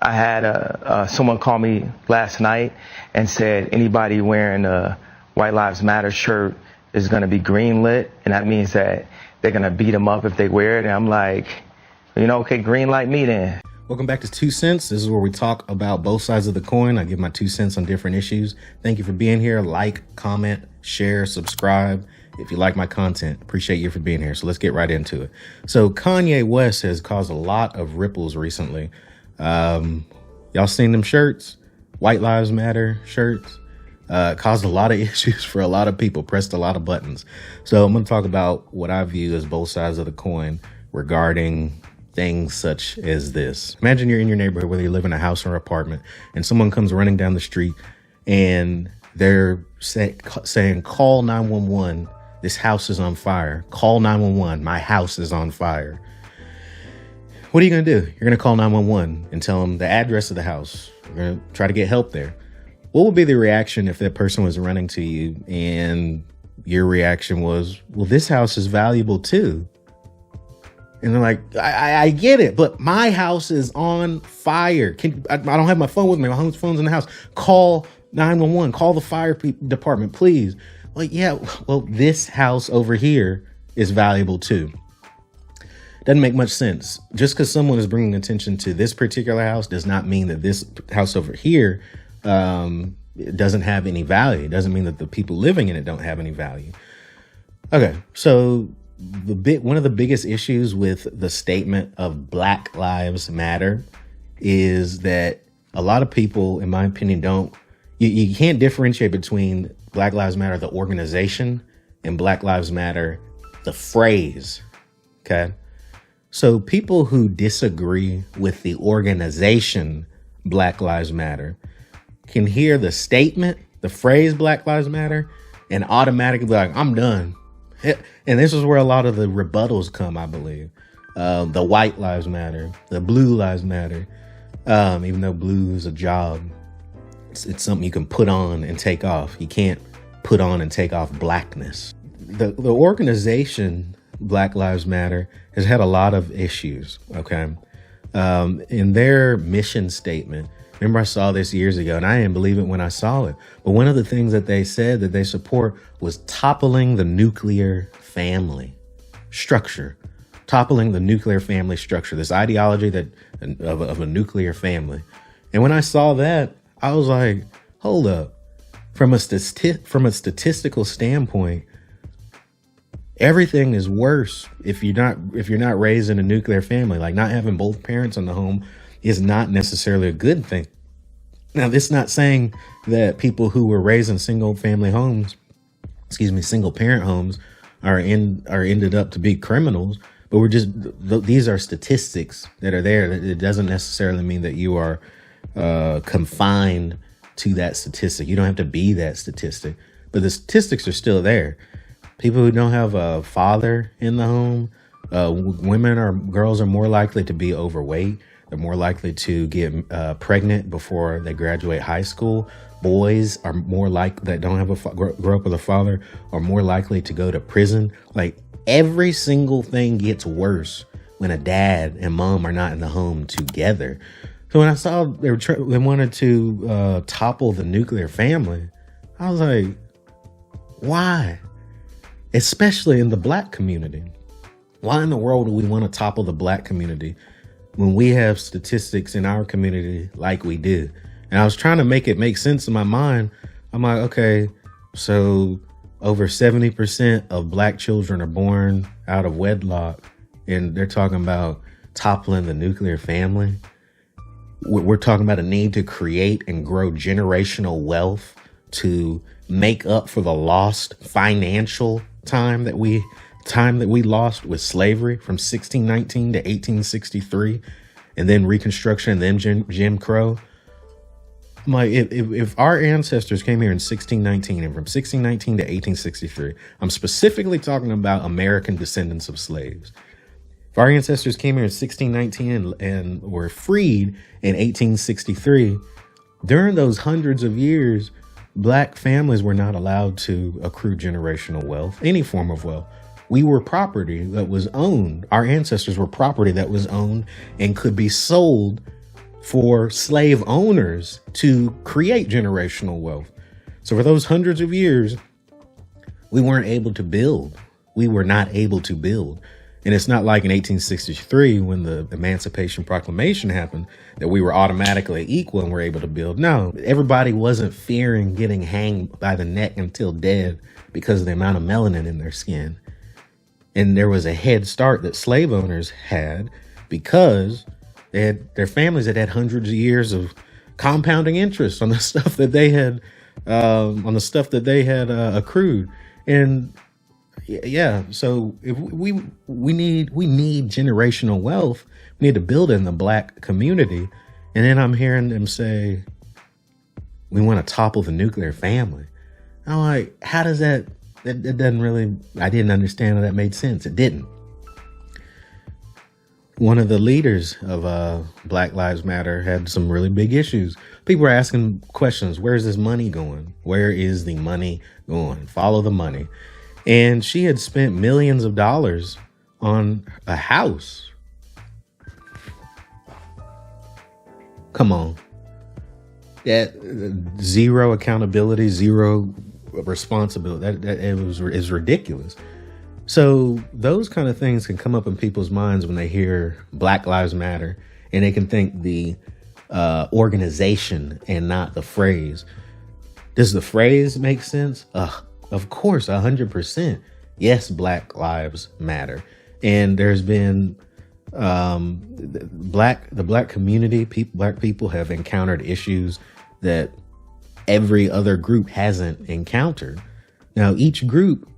I had someone call me last night and said anybody wearing a White Lives Matter shirt is going to be green lit, and that means that they're going to beat them up if they wear it. And I'm like, okay, green light me then. Welcome back to 2 Cents. This is where we talk about both sides of the coin. I give my 2 cents on different issues. Thank you for being here. Like, comment, share, subscribe. If you like my content, appreciate you for being here. So let's get right into it. So Kanye West has caused a lot of ripples recently. Y'all seen them shirts? White Lives Matter shirts. Caused a lot of issues for a lot of people, pressed a lot of buttons. So I'm going to talk about what I view as both sides of the coin regarding things such as this. Imagine you're in your neighborhood, whether you live in a house or apartment, and someone comes running down the street and they're saying, call 911. This house is on fire. Call 911. My house is on fire. What are you going to do? You're going to call 911 and tell them the address of the house. You're going to try to get help there. What would be the reaction if that person was running to you and your reaction was, well, this house is valuable too? And they're like, I get it, but my house is on fire. I don't have my phone with me. My phone's in the house. Call 911. Call the fire department, please. Like, yeah, well, this house over here is valuable too. Doesn't make much sense. Just because someone is bringing attention to this particular house does not mean that this house over here doesn't have any value. It doesn't mean that the people living in it don't have any value. Okay, so one of the biggest issues with the statement of Black Lives Matter is that a lot of people, in my opinion, you can't differentiate between Black Lives Matter, the organization, and Black Lives Matter, the phrase. Okay. So people who disagree with the organization Black Lives Matter can hear the statement, the phrase Black Lives Matter, and automatically be like, I'm done. And this is where a lot of the rebuttals come, I believe. The White Lives Matter, the Blue Lives Matter, even though blue is a job. It's something you can put on and take off. You can't put on and take off blackness. The organization Black Lives Matter has had a lot of issues, okay? In their mission statement, remember I saw this years ago and I didn't believe it when I saw it. But one of the things that they said that they support was toppling the nuclear family structure. Toppling the nuclear family structure, this ideology of a nuclear family. And when I saw that, I was like, hold up. From a statistical standpoint, everything is worse if you're not raised in a nuclear family. Like, not having both parents in the home is not necessarily a good thing. Now, this is not saying that people who were raised in single parent homes are ended up to be criminals, but these are statistics that are there. It doesn't necessarily mean that you are confined to that statistic. You don't have to be that statistic, but the statistics are still there. People who don't have a father in the home, women or girls are more likely to be overweight. They're more likely to get pregnant before they graduate high school. Boys are more that don't have grow up with a father are more likely to go to prison. Like, every single thing gets worse when a dad and mom are not in the home together. So when I saw they wanted to topple the nuclear family, I was like, why? Especially in the Black community. Why in the world do we want to topple the Black community when we have statistics in our community like we do? And I was trying to make it make sense in my mind. I'm like, okay, so over 70% of Black children are born out of wedlock, and they're talking about toppling the nuclear family. We're talking about a need to create and grow generational wealth to make up for the lost financial time that we lost with slavery from 1619 to 1863, and then Reconstruction, and then Jim Crow. I'm like, if our ancestors came here in 1619 and from 1619 to 1863, I'm specifically talking about American descendants of slaves. If our ancestors came here in 1619 and were freed in 1863, during those hundreds of years, Black families were not allowed to accrue generational wealth, any form of wealth. We were property that was owned. Our ancestors were property that was owned and could be sold for slave owners to create generational wealth. So for those hundreds of years, we weren't able to build. We were not able to build. And it's not like in 1863, when the Emancipation Proclamation happened, that we were automatically equal and were able to build. No, everybody wasn't fearing getting hanged by the neck until dead because of the amount of melanin in their skin. And there was a head start that slave owners had because they had their families that had hundreds of years of compounding interest on the stuff that they had accrued. And yeah, so if we need generational wealth. We need to build it in the Black community. And then I'm hearing them say we want to topple the nuclear family. I'm like, how does that doesn't really, I didn't understand how that made sense. It didn't. One of the leaders of Black Lives Matter had some really big issues. People were asking questions. Where's this money going? Where is the money going? Follow the money. And she had spent millions of dollars on a house. Come on. That zero accountability, zero responsibility. That is ridiculous. So those kind of things can come up in people's minds when they hear Black Lives Matter, and they can think the organization and not the phrase. Does the phrase make sense? Of course, 100%. Yes, Black Lives Matter. And there's been the Black community, Black people have encountered issues that every other group hasn't encountered. Now, each group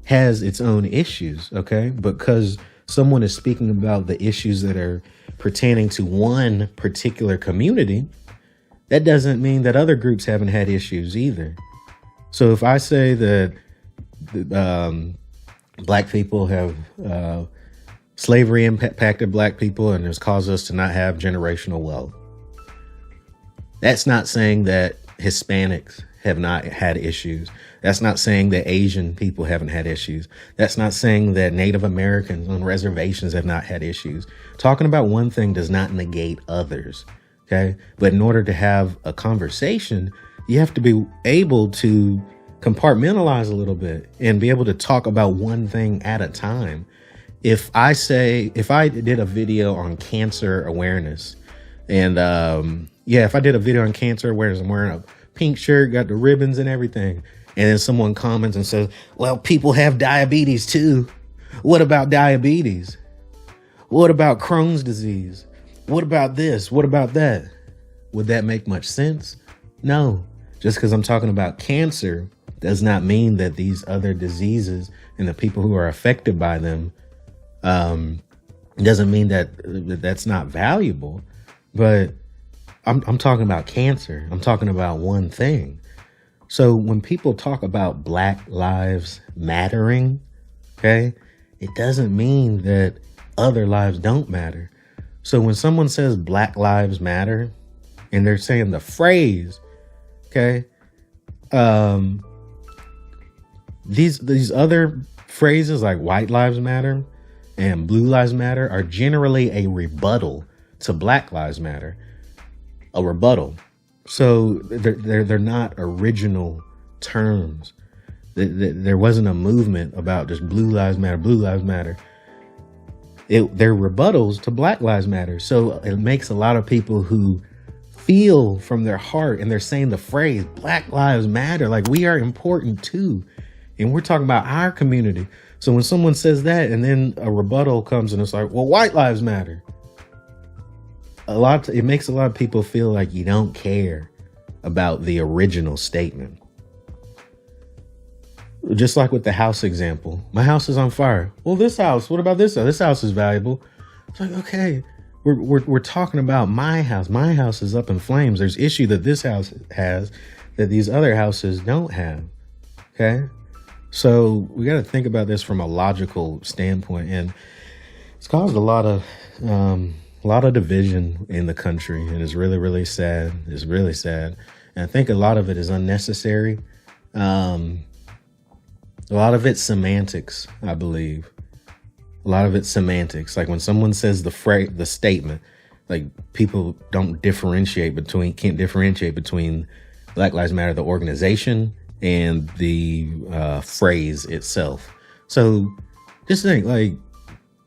has its own issues, okay? Because someone is speaking about the issues that are pertaining to one particular community, that doesn't mean that other groups haven't had issues either. So if I say that Black people have slavery impacted Black people and has caused us to not have generational wealth, that's not saying that Hispanics have not had issues. That's not saying that Asian people haven't had issues. That's not saying that Native Americans on reservations have not had issues. Talking about one thing does not negate others, okay? But in order to have a conversation, you have to be able to compartmentalize a little bit and be able to talk about one thing at a time. If I did a video on cancer awareness, and if I did a video on cancer awareness, I'm wearing a pink shirt, got the ribbons and everything, and then someone comments and says, well, people have diabetes too. What about diabetes? What about Crohn's disease? What about this? What about that? Would that make much sense? No. Just because I'm talking about cancer does not mean that these other diseases and the people who are affected by them doesn't mean that that's not valuable. But I'm talking about cancer. I'm talking about one thing. So when people talk about Black Lives Mattering, okay, it doesn't mean that other lives don't matter. So when someone says Black Lives Matter and they're saying the phrase, okay, these other phrases like White Lives Matter and Blue Lives Matter are generally a rebuttal to Black Lives Matter. A rebuttal. So they're not original terms. There wasn't a movement about just Blue Lives Matter, Blue Lives Matter. They're rebuttals to Black Lives Matter. So it makes a lot of people who feel from their heart and they're saying the phrase Black Lives Matter, like we are important too. And we're talking about our community. So when someone says that and then a rebuttal comes and it's like, well, White Lives Matter. It makes a lot of people feel like you don't care about the original statement. Just like with the house example. My house is on fire. Well, this house, what about this house? This house is valuable. It's like, okay, we're talking about my house. My house is up in flames. There's issue that this house has that these other houses don't have. Okay. So we got to think about this from a logical standpoint, and it's caused a lot of division in the country, and it's really, really sad. It's really sad. And I think a lot of it is unnecessary. A lot of it's semantics, I believe. A lot of it's semantics. Like when someone says the statement, like people can't differentiate between Black Lives Matter, the organization, and the phrase itself. So just think, like,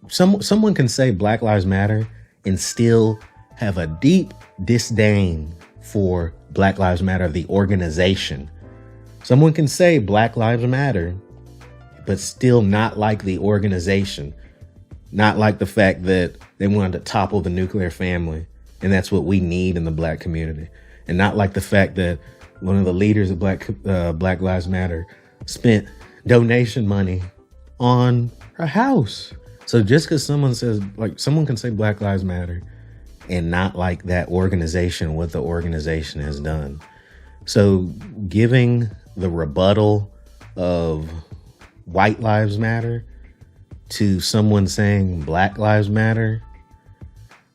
someone can say Black Lives Matter and still have a deep disdain for Black Lives Matter, the organization. Someone can say Black Lives Matter, but still not like the organization, not like the fact that they wanted to topple the nuclear family, and that's what we need in the Black community, and not like the fact that one of the leaders of Black Lives Matter spent donation money on her house. So just because someone can say Black Lives Matter and not like that organization, what the organization has done. So giving the rebuttal of White Lives Matter to someone saying Black Lives Matter,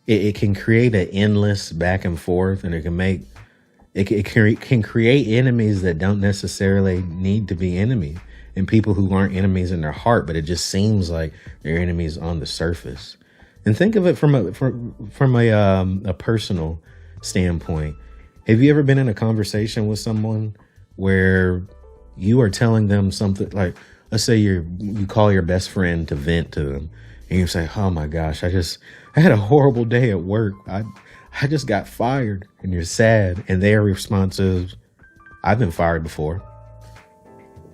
it can create an endless back and forth, and it can create enemies that don't necessarily need to be enemies, and people who aren't enemies in their heart, but it just seems like they're enemies on the surface. And think of it from a personal standpoint. Have you ever been in a conversation with someone where you are telling them something, like, let's say you call your best friend to vent to them, and you say, oh my gosh, I had a horrible day at work. I just got fired, and you're sad. And their response is, I've been fired before.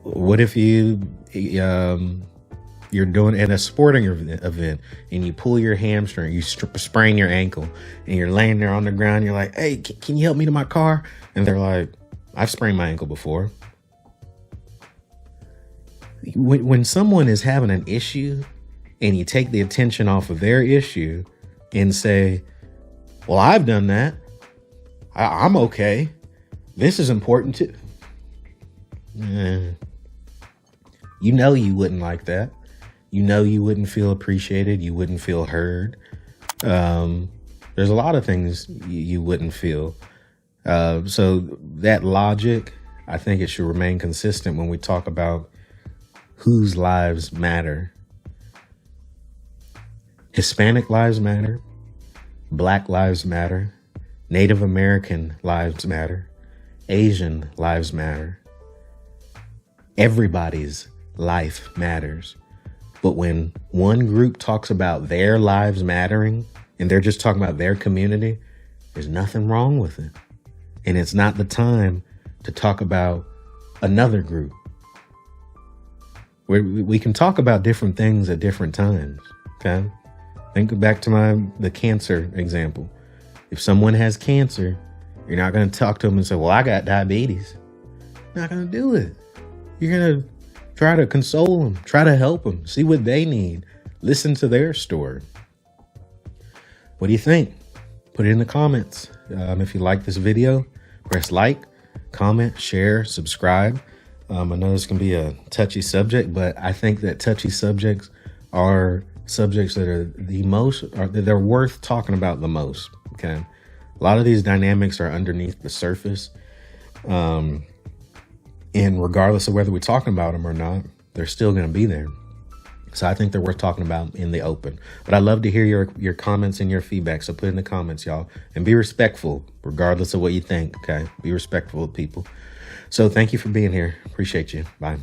What if you're doing at a sporting event and you pull your hamstring, you sprain your ankle, and you're laying there on the ground. You're like, hey, can you help me to my car? And they're like, I've sprained my ankle before. When someone is having an issue and you take the attention off of their issue and say, well, I've done that. I'm okay. This is important too. You know you wouldn't like that. You know you wouldn't feel appreciated. You wouldn't feel heard. There's a lot of things you wouldn't feel. So that logic, I think it should remain consistent when we talk about whose lives matter. Hispanic lives matter. Black lives matter. Native American lives matter. Asian lives matter. Everybody's life matters. But when one group talks about their lives mattering and they're just talking about their community, there's nothing wrong with it. And it's not the time to talk about another group. We can talk about different things at different times, okay? Think back to the cancer example. If someone has cancer, you're not going to talk to them and say, well, I got diabetes. You're not going to do it. You're going to try to console them, try to help them, see what they need, listen to their story. What do you think? Put it in the comments. If you like this video, press like, comment, share, subscribe. I know this can be a touchy subject, but I think that touchy subjects are subjects that are they're worth talking about the most. Okay. A lot of these dynamics are underneath the surface. And regardless of whether we're talking about them or not, they're still going to be there. So I think they're worth talking about in the open. But I'd love to hear your comments and your feedback. So put it in the comments, y'all. And be respectful, regardless of what you think, okay? Be respectful of people. So thank you for being here. Appreciate you. Bye.